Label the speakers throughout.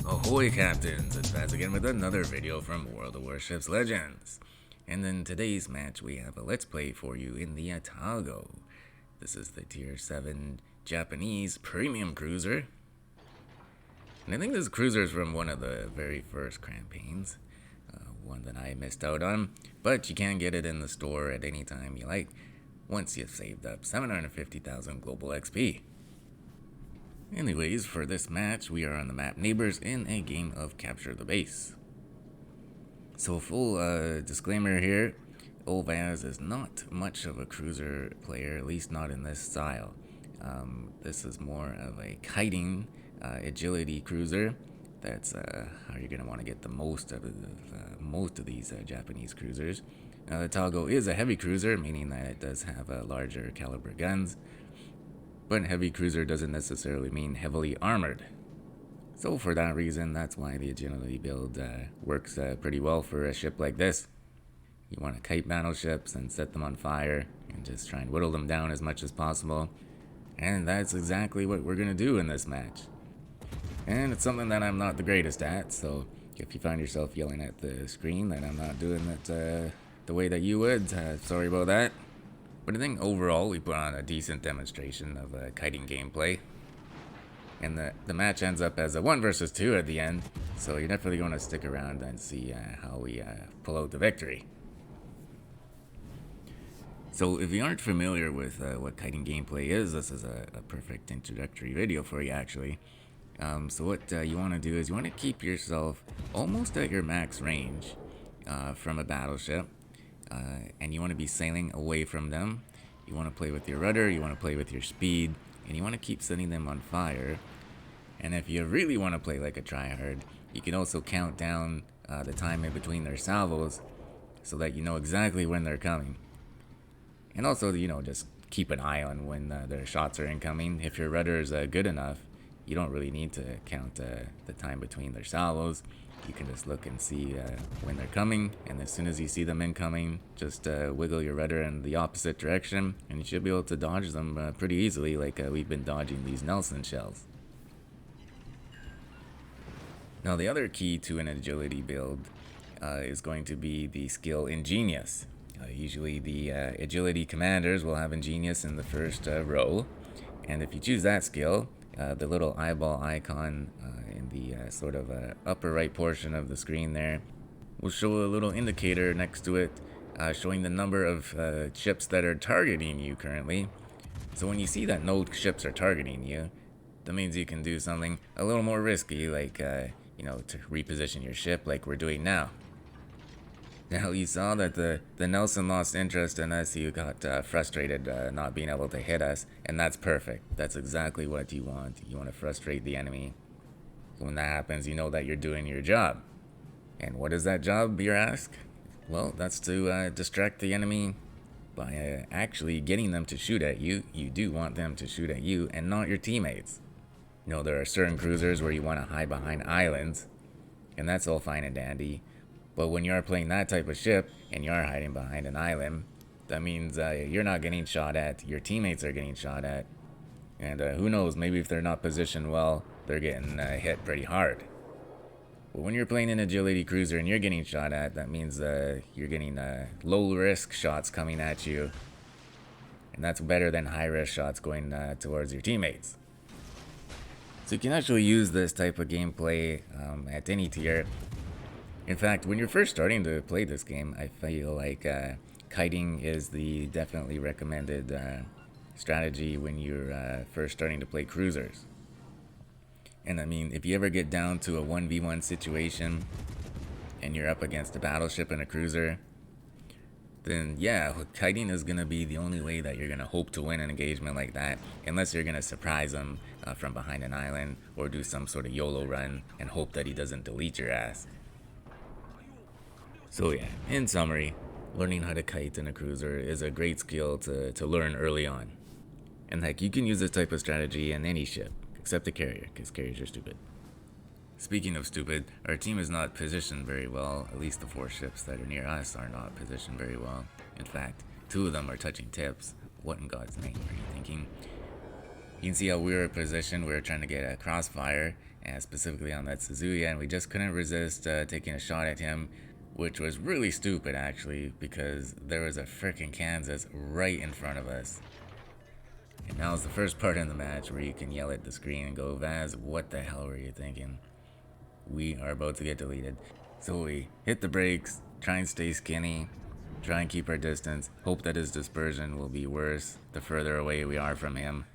Speaker 1: Ahoy Captains, it's Baz again with another video from World of Warships Legends. And in today's match we have a let's play for you in the Atago. This is the tier 7 Japanese premium cruiser. And I think this cruiser is from one of the very first campaigns, one that I missed out on, but you can get it in the store at any time you like once you've saved up 750,000 global XP. Anyways, for this match, we are on the map Neighbors in a game of Capture the Base. So full disclaimer here, Vaz is not much of a cruiser player, at least not in this style. This is more of a kiting agility cruiser. That's how you're going to want to get the most of these Japanese cruisers. Now, the Atago is a heavy cruiser, meaning that it does have larger caliber guns. But heavy cruiser doesn't necessarily mean heavily armored. So for that reason, that's why the agility build works pretty well for a ship like this. You want to kite battleships and set them on fire and just try and whittle them down as much as possible. And that's exactly what we're going to do in this match. And it's something that I'm not the greatest at, so if you find yourself yelling at the screen that I'm not doing it the way that you would, sorry about that. But I think overall we put on a decent demonstration of kiting gameplay. And the match ends up as a 1 versus 2 at the end, so you're definitely going to stick around and see how we pull out the victory. So if you aren't familiar with what kiting gameplay is, this is a perfect introductory video for you actually. So what you want to do is you want to keep yourself almost at your max range from a battleship. And you want to be sailing away from them. You want to play with your rudder, you want to play with your speed, and you want to keep setting them on fire. And if you really want to play like a tryhard, you can also count down the time in between their salvos so that you know exactly when they're coming. And also, just keep an eye on when their shots are incoming. If your rudder is good enough, you don't really need to count the time between their salvos. You can just look and see when they're coming, and as soon as you see them incoming, just wiggle your rudder in the opposite direction, and you should be able to dodge them pretty easily, like we've been dodging these Nelson shells. Now, the other key to an agility build is going to be the skill Ingenious. Usually the agility commanders will have Ingenious in the first row, and if you choose that skill, the little eyeball icon in the sort of upper right portion of the screen there will show a little indicator next to it showing the number of ships that are targeting you currently. So when you see that no ships are targeting you, that means you can do something a little more risky, like to reposition your ship like we're doing now. Now, you saw that the Nelson lost interest in us. You got frustrated not being able to hit us, and that's perfect. That's exactly what you want. You want to frustrate the enemy. When that happens, you know that you're doing your job. And what is that job, you ask? Well, that's to distract the enemy by actually getting them to shoot at you. You do want them to shoot at you and not your teammates. There are certain cruisers where you want to hide behind islands, and that's all fine and dandy. But when you're playing that type of ship and you're hiding behind an island, that means you're not getting shot at, your teammates are getting shot at. And who knows, maybe if they're not positioned well, they're getting hit pretty hard. But when you're playing an agility cruiser and you're getting shot at, that means you're getting low risk shots coming at you. And that's better than high risk shots going towards your teammates. So you can actually use this type of gameplay at any tier. In fact, when you're first starting to play this game, I feel like kiting is the definitely recommended strategy when you're first starting to play cruisers. And I mean, if you ever get down to a 1v1 situation and you're up against a battleship and a cruiser, then yeah, kiting is going to be the only way that you're going to hope to win an engagement like that, unless you're going to surprise him from behind an island or do some sort of YOLO run and hope that he doesn't delete your ass. So yeah, in summary, learning how to kite in a cruiser is a great skill to learn early on. And heck, you can use this type of strategy in any ship, except a carrier, because carriers are stupid. Speaking of stupid, our team is not positioned very well. At least the 4 ships that are near us are not positioned very well. In fact, 2 of them are touching tips. What in God's name are you thinking? You can see how we were positioned. We were trying to get a crossfire, and specifically on that Suzuya, and we just couldn't resist taking a shot at him, which was really stupid actually, because there was a freaking Kansas right in front of us. And now is the first part in the match where you can yell at the screen and go, Vaz, what the hell were you thinking? We are about to get deleted. So we hit the brakes, try and stay skinny, try and keep our distance, hope that his dispersion will be worse the further away we are from him.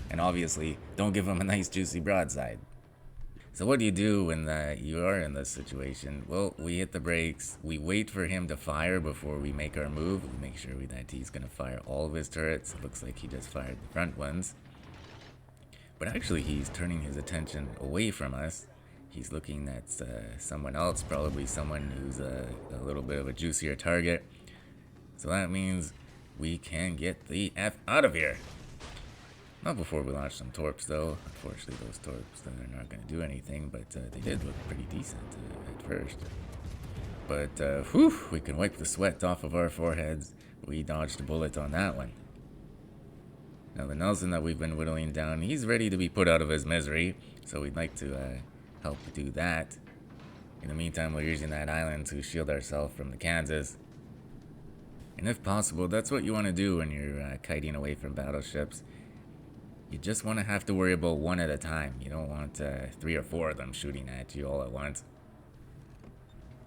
Speaker 1: And obviously, don't give him a nice juicy broadside. So what do you do when you are in this situation? Well, we hit the brakes, we wait for him to fire before we make our move. We make sure that he's going to fire all of his turrets. It looks like he just fired the front ones. But actually he's turning his attention away from us. He's looking at someone else, probably someone who's a little bit of a juicier target. So that means we can get the F out of here. Not before we launch some torps, though. Unfortunately, those torps are not going to do anything, but they did look pretty decent at first. But, whew, we can wipe the sweat off of our foreheads. We dodged a bullet on that one. Now, the Nelson that we've been whittling down, he's ready to be put out of his misery, so we'd like to help do that. In the meantime, we're using that island to shield ourselves from the Kansas. And if possible, that's what you want to do when you're kiting away from battleships. You just want to have to worry about one at a time. You don't want 3 or 4 of them shooting at you all at once.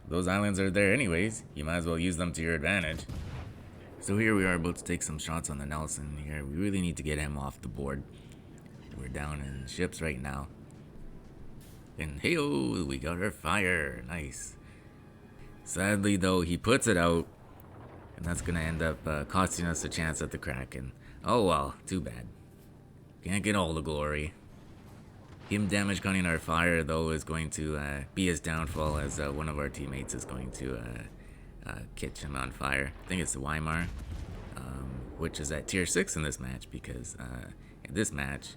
Speaker 1: Those islands are there anyways. You might as well use them to your advantage. So here we are about to take some shots on the Nelson here. We really need to get him off the board. We're down in ships right now. And hey-oh, we got our fire. Nice. Sadly though, he puts it out. And that's going to end up costing us a chance at the Kraken. Oh well, too bad. Can't get all the glory. Him damage gunning our fire, though, is going to be his downfall, as one of our teammates is going to catch him on fire. I think it's the Weimar, which is at tier 6 in this match, because this match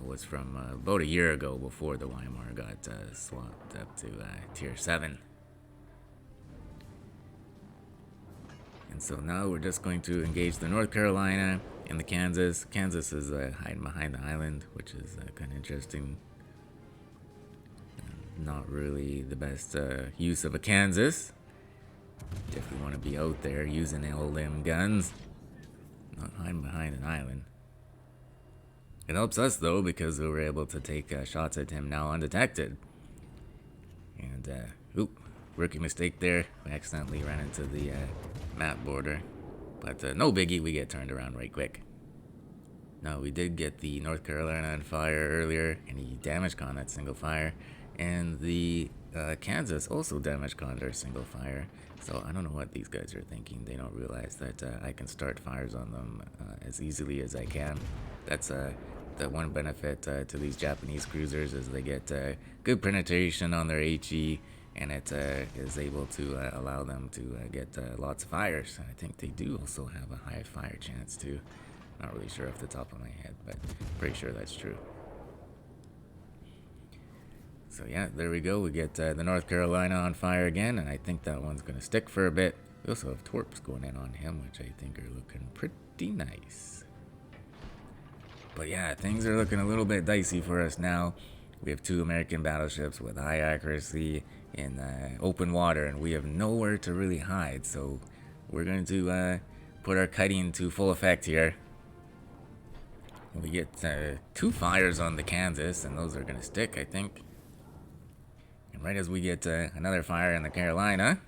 Speaker 1: was from about a year ago, before the Weimar got swapped up to tier 7. And so now we're just going to engage the North Carolina and the Kansas. Kansas is hiding behind the island, which is kind of interesting. Not really the best use of a Kansas. Definitely want to be out there using all them guns, not hiding behind an island. It helps us though, because we were able to take shots at him now undetected. And oop, rookie mistake there. We accidentally ran into the map border, but no biggie, we get turned around right quick. Now we did get the North Carolina on fire earlier, and he damage con that single fire, and the Kansas also damage conned our single fire. So I don't know what these guys are thinking. They don't realize that I can start fires on them as easily as I can. That's the one benefit to these Japanese cruisers, is they get good penetration on their HE, and it is able to allow them to get lots of fires. I think they do also have a high fire chance too. Not really sure off the top of my head, but pretty sure that's true. So yeah, there we go. We get the North Carolina on fire again, and I think that one's going to stick for a bit. We also have torps going in on him, which I think are looking pretty nice. But yeah, things are looking a little bit dicey for us now. We have 2 American battleships with high accuracy in open water, and we have nowhere to really hide. So we're going to put our kiting to full effect here. We get 2 fires on the Kansas, and those are going to stick, I think. And right as we get another fire in the Carolina,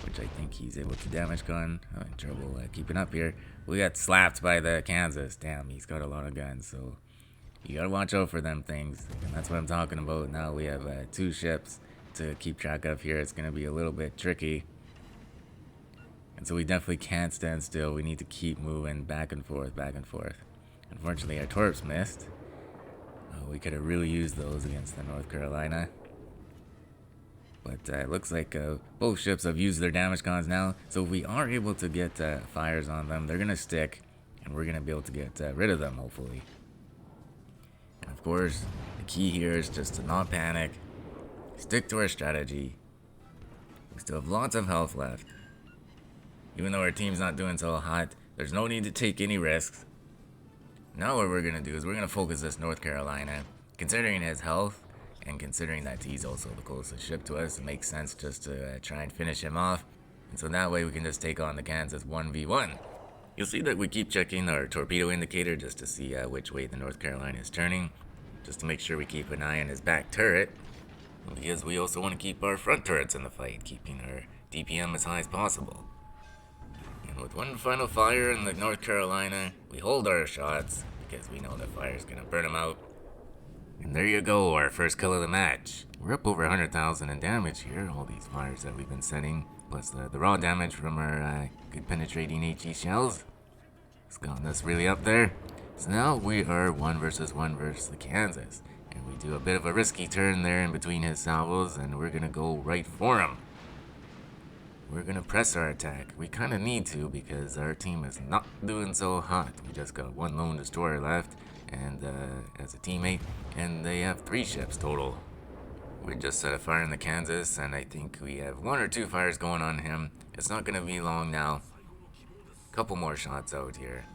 Speaker 1: which I think he's able to damage gun. I'm in trouble keeping up here. We got slapped by the Kansas. Damn, he's got a lot of guns, so you gotta watch out for them things. And that's what I'm talking about. Now we have 2 ships to keep track of here. It's gonna be a little bit tricky. And so we definitely can't stand still. We need to keep moving back and forth, back and forth. Unfortunately, our torps missed. We could have really used those against the North Carolina. But it looks like both ships have used their damage cons now. So if we are able to get fires on them, they're going to stick. And we're going to be able to get rid of them, hopefully. And of course, the key here is just to not panic. Stick to our strategy. We still have lots of health left. Even though our team's not doing so hot, there's no need to take any risks. Now what we're gonna do is we're gonna focus this North Carolina. Considering his health, and considering that he's also the closest ship to us, it makes sense just to try and finish him off. And so that way we can just take on the Kansas 1v1. You'll see that we keep checking our torpedo indicator just to see which way the North Carolina is turning. Just to make sure we keep an eye on his back turret. Because we also want to keep our front turrets in the fight, keeping our DPM as high as possible. And with one final fire in the North Carolina, we hold our shots, because we know that fire is going to burn them out. And there you go, our first kill of the match. We're up over 100,000 in damage here, all these fires that we've been setting, plus the raw damage from our good penetrating HE shells. It's gotten us really up there. So now we are 1 versus the Kansas. And we do a bit of a risky turn there in between his salvos, and we're going to go right for him. We're going to press our attack. We kind of need to, because our team is not doing so hot. We just got 1 lone destroyer left, and as a teammate, and they have 3 ships total. We just set a fire in the Kansas, and I think we have 1 or 2 fires going on him. It's not going to be long now. Couple more shots out here.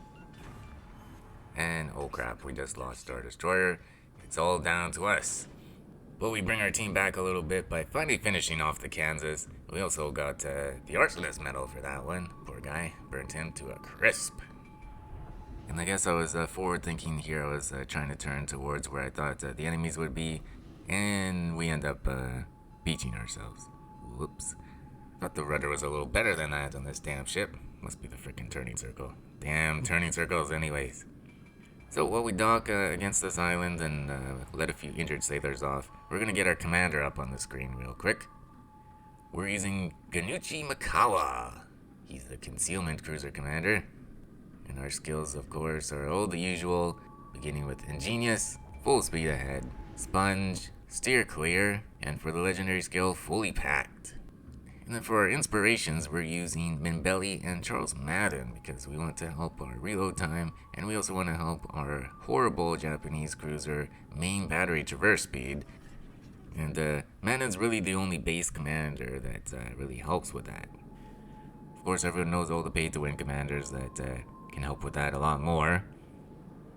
Speaker 1: And oh crap, we just lost our destroyer. It's all down to us. But we bring our team back a little bit by finally finishing off the Kansas. We also got the Arsonist medal for that one. Poor guy, burnt him to a crisp. And I guess I was forward thinking here. I was trying to turn towards where I thought the enemies would be. And we end up beaching ourselves. Whoops. Thought the rudder was a little better than that on this damn ship. Must be the frickin' turning circle. Damn turning circles anyways. So while we dock against this island and let a few injured sailors off, we're going to get our commander up on the screen real quick. We're using Ganuchi Makawa. He's the concealment cruiser commander. And our skills, of course, are all the usual, beginning with Ingenious, full speed ahead, Sponge, steer clear, and for the legendary skill, fully packed. And then for our inspirations, we're using Minbelly and Charles Madden because we want to help our reload time, and we also want to help our horrible Japanese cruiser main battery traverse speed. And Madden's really the only base commander that really helps with that. Of course, everyone knows all the pay-to-win commanders that can help with that a lot more.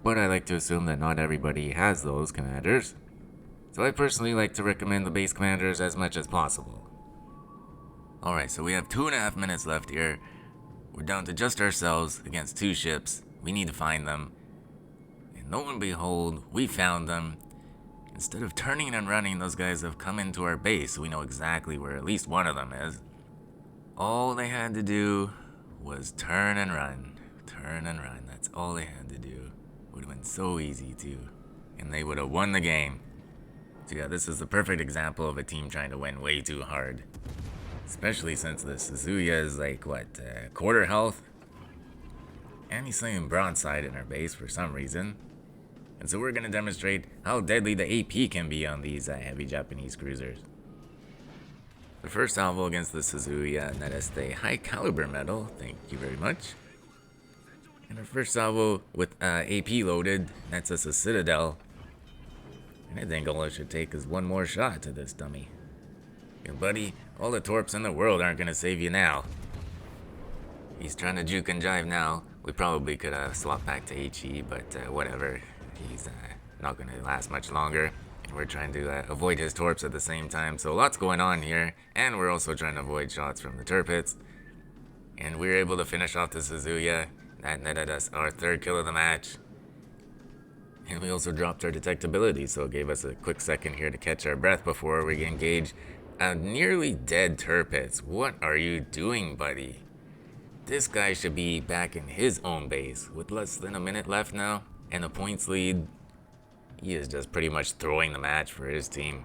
Speaker 1: But I like to assume that not everybody has those commanders. So I personally like to recommend the base commanders as much as possible. Alright, so we have 2.5 minutes left here. We're down to just ourselves against 2 ships. We need to find them. And lo and behold, we found them. Instead of turning and running, those guys have come into our base, so we know exactly where at least one of them is. All they had to do was turn and run. Turn and run. That's all they had to do. Would have been so easy too. And they would have won the game. So yeah, this is the perfect example of a team trying to win way too hard. Especially since the Suzuya is like, quarter health? And he's slaying broadside in our base for some reason. And so we're going to demonstrate how deadly the AP can be on these heavy Japanese cruisers. The first salvo against the Suzuya, and that is the high caliber medal, thank you very much. And our first salvo with AP loaded, that's us a Citadel. And I think all it should take is one more shot to this dummy. Your buddy, all the torps in the world aren't gonna save you now. He's trying to juke and jive now. We probably could swap back to HE, but whatever. He's not gonna last much longer. And we're trying to avoid his torps at the same time. So lots going on here. And we're also trying to avoid shots from the turpits. And we were able to finish off the Suzuya. That netted us our 3rd kill of the match. And we also dropped our detectability, so it gave us a quick second here to catch our breath before we engage nearly dead turpits. What are you doing, buddy? This guy should be back in his own base with less than a minute left now and a points lead. He is just pretty much throwing the match for his team.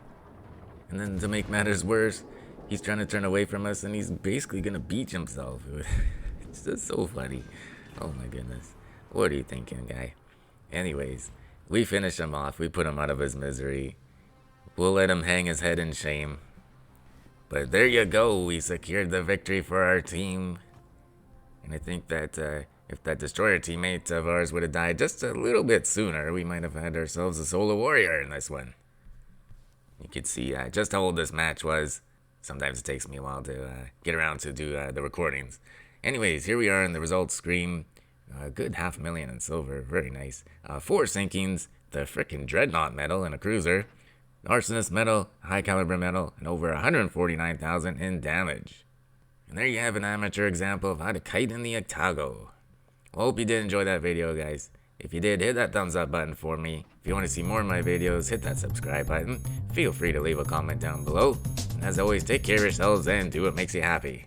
Speaker 1: And then to make matters worse, he's trying to turn away from us and he's basically gonna beach himself. It's just so funny. Oh my goodness. What are you thinking, guy? Anyways, we finish him off. We put him out of his misery. We'll let him hang his head in shame. But there you go. We secured the victory for our team. And I think that if that destroyer teammate of ours would have died just a little bit sooner, we might have had ourselves a solo warrior in this one. You could see just how old this match was. Sometimes it takes me a while to get around to do the recordings. Anyways, here we are in the results screen. A good 500,000 in silver, very nice. 4 sinkings, the frickin' Dreadnought medal in a cruiser, Arsonist medal, high caliber medal, and over 149,000 in damage. And there you have an amateur example of how to kite in the Atago. Well, hope you did enjoy that video, guys. If you did, hit that thumbs up button for me. If you want to see more of my videos, hit that subscribe button. Feel free to leave a comment down below. And as always, take care of yourselves and do what makes you happy.